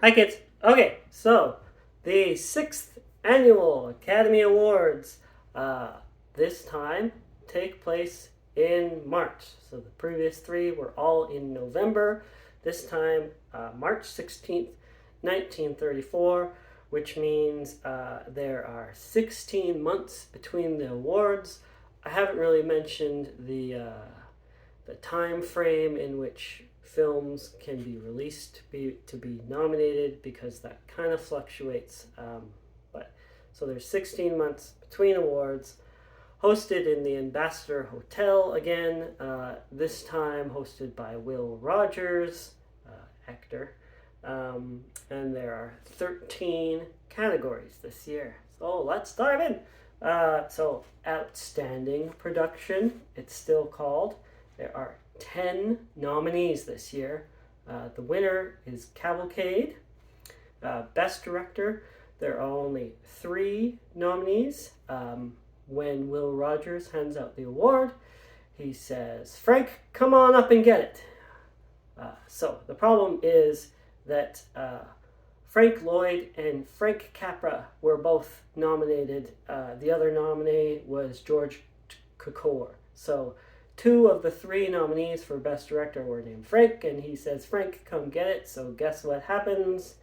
Hi, kids. Okay, so the sixth annual Academy Awards this time take place in March. So the previous three were all in November. This time, March 16th, 1934, which means there are 16 months between the awards. I haven't really mentioned the time frame in which films can be released to be nominated because that kind of fluctuates. But so there's 16 months between awards. Hosted in the Ambassador Hotel again. This time hosted by Will Rogers, actor. And there are 13 categories this year. So let's dive in. So outstanding production, it's still called. There are 10 nominees this year. The winner is Cavalcade. Best Director, there are only 3 nominees. When Will Rogers hands out the award, he says, "Frank, come on up and get it." So the problem is that Frank Lloyd and Frank Capra were both nominated. The other nominee was George Cukor. So 2 of the 3 nominees for Best Director were named Frank, and he says, "Frank, come get it." So guess what happens?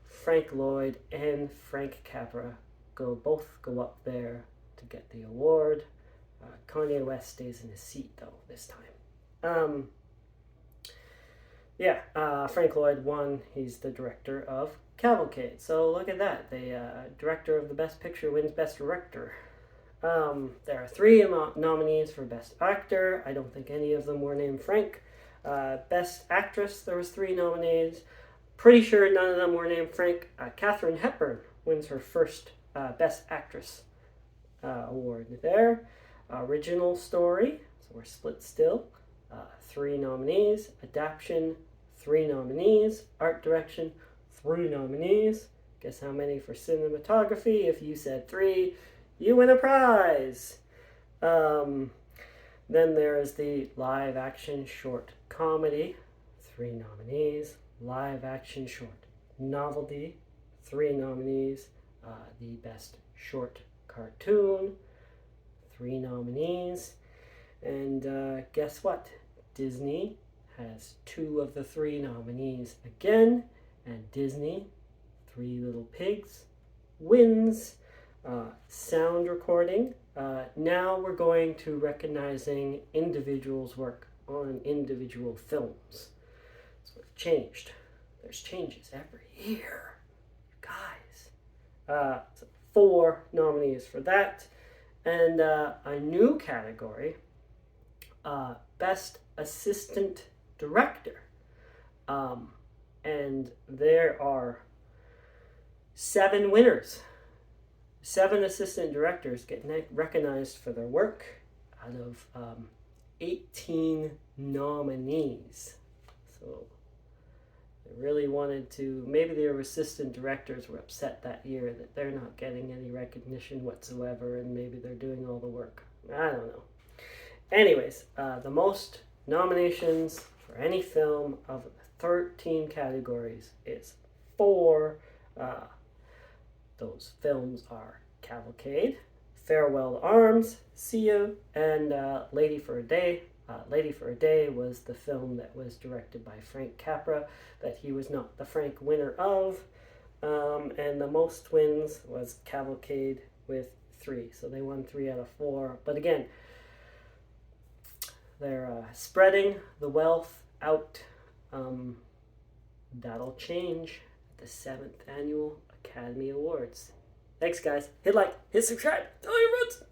Frank Lloyd and Frank Capra both go up there to get the award. Kanye West stays in his seat, though, this time. Frank Lloyd won. He's the director of Cavalcade. So look at that. The director of the Best Picture wins Best Director. There are 3 nominees for Best Actor. I don't think any of them were named Frank. Best Actress, there was 3 nominees. Pretty sure none of them were named Frank. Katharine Hepburn wins her first Best Actress award there. Original Story, so we're split still. 3 nominees. Adaptation, 3 nominees. Art Direction, 3 nominees. Guess how many for cinematography? If you said 3, you win a prize. Then there's the live action short comedy, 3 nominees. Live action short novelty, 3 nominees. The best short cartoon, 3 nominees. And guess what? Disney has 2 of the 3 nominees again, and Disney, 3 Little Pigs, wins. Sound recording. Now we're going to recognizing individuals' work on individual films. So it's changed. There's changes every year, guys. So 4 nominees for that, and a new category, Best Assistant Director. And there are 7 winners. 7 assistant directors get recognized for their work out of 18 nominees. So they really wanted to, maybe their assistant directors were upset that year that they're not getting any recognition whatsoever, and maybe they're doing all the work. I don't know. Anyways, the most nominations for any film of 13 categories is 4. Those films are Cavalcade, Farewell to Arms, See You, and Lady for a Day. Lady for a Day was the film that was directed by Frank Capra that he was not the Frank winner of. And the most wins was Cavalcade with 3. So they won 3 out of 4. But again, they're spreading the wealth out. That'll change at the 7th Annual Academy Awards. Thanks, guys. Hit like, hit subscribe, tell your friends.